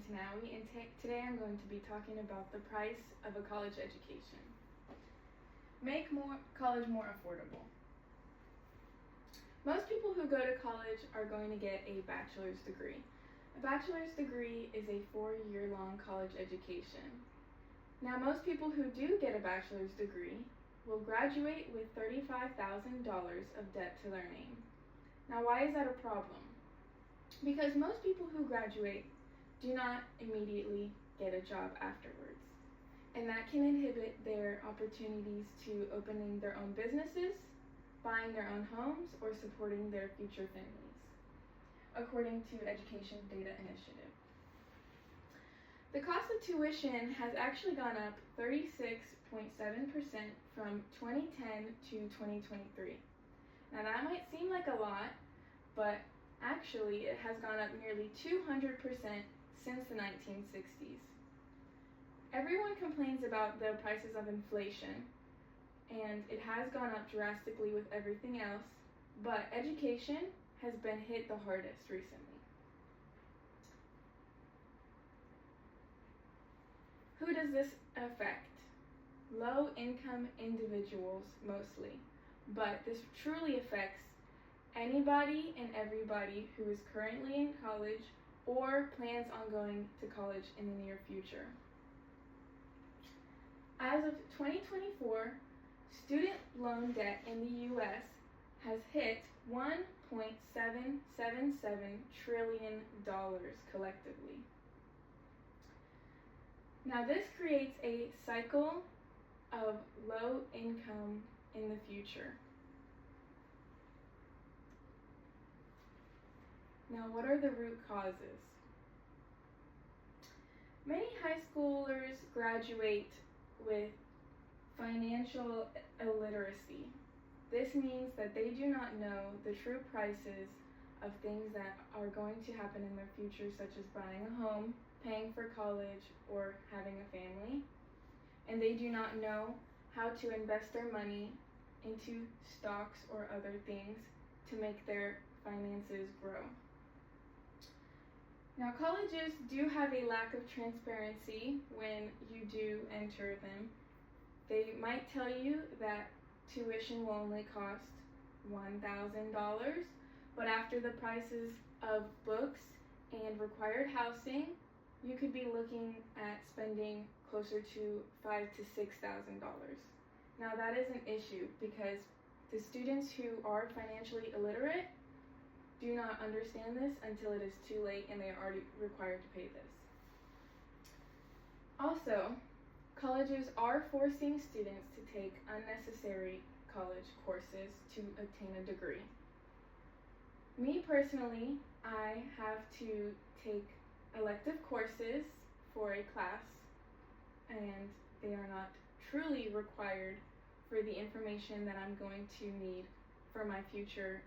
Tanawi, and today I'm going to be talking about the price of a college education. Make college more affordable. Most people who go to college are going to get a bachelor's degree. A bachelor's degree is a 4-year-long college education. Now, most people who do get a bachelor's degree will graduate with $35,000 of debt to their name. Now, why is that a problem? Because most people who graduate do not immediately get a job afterwards, and that can inhibit their opportunities to opening their own businesses, buying their own homes, or supporting their future families, according to Education Data Initiative. The cost of tuition has actually gone up 36.7% from 2010 to 2023. Now that might seem like a lot, but actually it has gone up nearly 200% since the 1960s. Everyone complains about the prices of inflation, and it has gone up drastically with everything else, but education has been hit the hardest recently. Who does this affect? Low-income individuals mostly, but this truly affects anybody and everybody who is currently in college or plans on going to college in the near future. As of 2024, student loan debt in the U.S. has hit $1.777 trillion collectively. Now, this creates a cycle of low income in the future. Now, what are the root causes? Many high schoolers graduate with financial illiteracy. This means that they do not know the true prices of things that are going to happen in their future, such as buying a home, paying for college, or having a family. And they do not know how to invest their money into stocks or other things to make their finances grow. Now, colleges do have a lack of transparency when you do enter them. They might tell you that tuition will only cost $1,000, but after the prices of books and required housing, you could be looking at spending closer to $5,000 to $6,000. Now, that is an issue because the students who are financially illiterate do not understand this until it is too late and they are already required to pay this. Also, colleges are forcing students to take unnecessary college courses to obtain a degree. Me personally, I have to take elective courses for a class, and they are not truly required for the information that I'm going to need for my future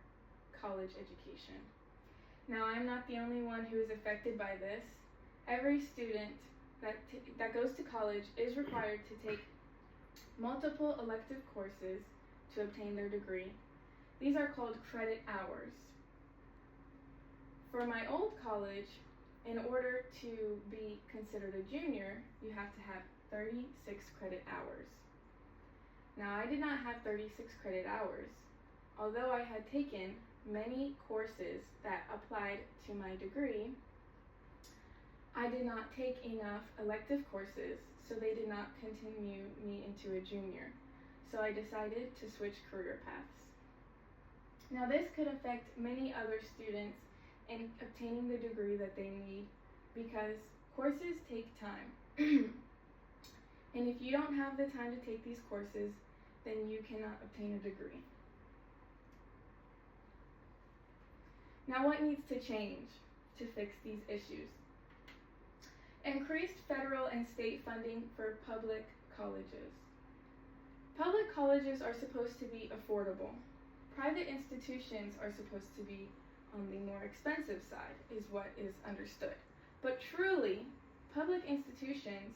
college education. Now, I'm not the only one who is affected by this. Every student that goes to college is required to take multiple elective courses to obtain their degree. These are called credit hours. For my old college, in order to be considered a junior, you have to have 36 credit hours. Now, I did not have 36 credit hours. Although I had taken many courses that applied to my degree, I did not take enough elective courses, so they did not continue me into a junior. So I decided to switch career paths. Now, this could affect many other students in obtaining the degree that they need because courses take time. And if you don't have the time to take these courses, then you cannot obtain a degree. Now, what needs to change to fix these issues? Increased federal and state funding for public colleges. Public colleges are supposed to be affordable. Private institutions are supposed to be on the more expensive side, is what is understood. But truly, public institutions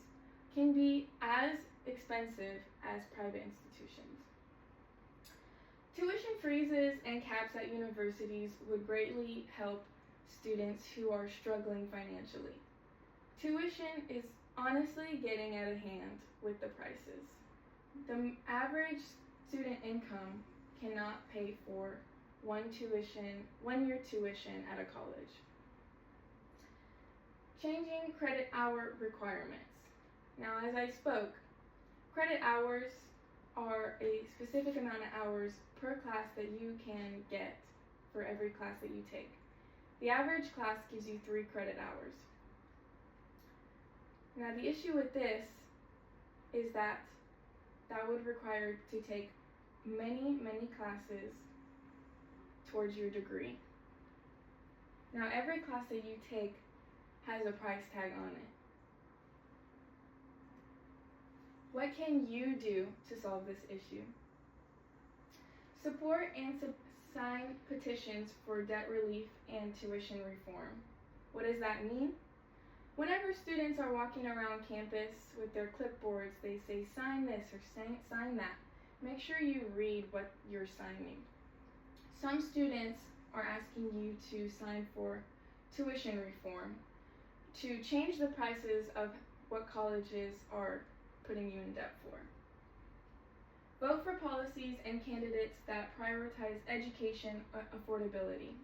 can be as expensive as private institutions. Tuition freezes and caps at universities would greatly help students who are struggling financially. Tuition is honestly getting out of hand with the prices. The average student income cannot pay for one-year tuition at a college. Changing credit hour requirements. Now, as I spoke, credit hours are a specific amount of hours per class that you can get for every class that you take. The average class gives you 3 credit hours. Now, the issue with this is that would require to take many classes towards your degree. Now, every class that you take has a price tag on it. What can you do to solve this issue? Support and sign petitions for debt relief and tuition reform. What does that mean? Whenever students are walking around campus with their clipboards, they say sign this or sign that. Make sure you read what you're signing. Some students are asking you to sign for tuition reform, to change the prices of what colleges are putting you in debt for. Vote for policies and candidates that prioritize education affordability.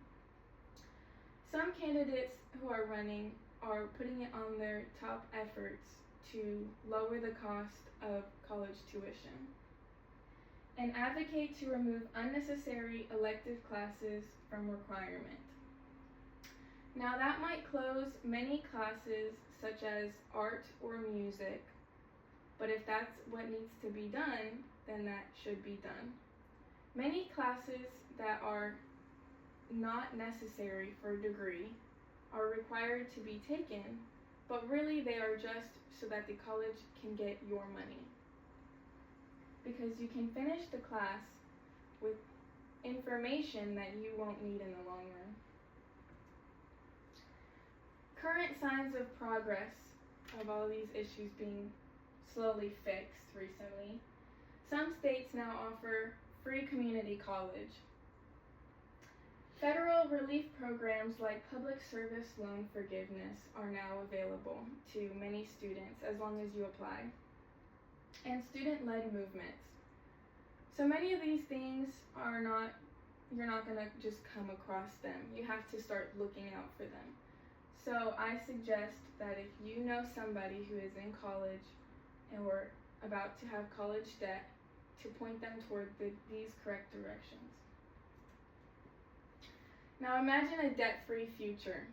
Some candidates who are running are putting it on their top efforts to lower the cost of college tuition. And advocate to remove unnecessary elective classes from requirement. Now, that might close many classes such as art or music, but if that's what needs to be done, then that should be done. Many classes that are not necessary for a degree are required to be taken, but really they are just so that the college can get your money. Because you can finish the class with information that you won't need in the long run. Current signs of progress of all these issues being slowly fixed recently. Some states now offer free community college. Federal relief programs like public service loan forgiveness are now available to many students as long as you apply. And student-led movements. So many of these things you're not going to just come across them. You have to start looking out for them. So I suggest that if you know somebody who is in college and we're about to have college debt, to point them toward these correct directions. Now imagine a debt-free future.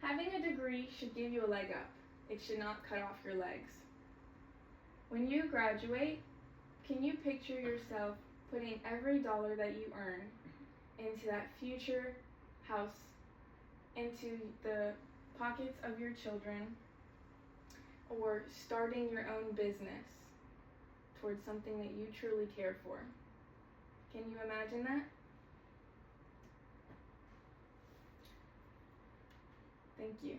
Having a degree should give you a leg up. It should not cut off your legs. When you graduate, can you picture yourself putting every dollar that you earn into that future house, into the pockets of your children, or starting your own business towards something that you truly care for? Can you imagine that? Thank you.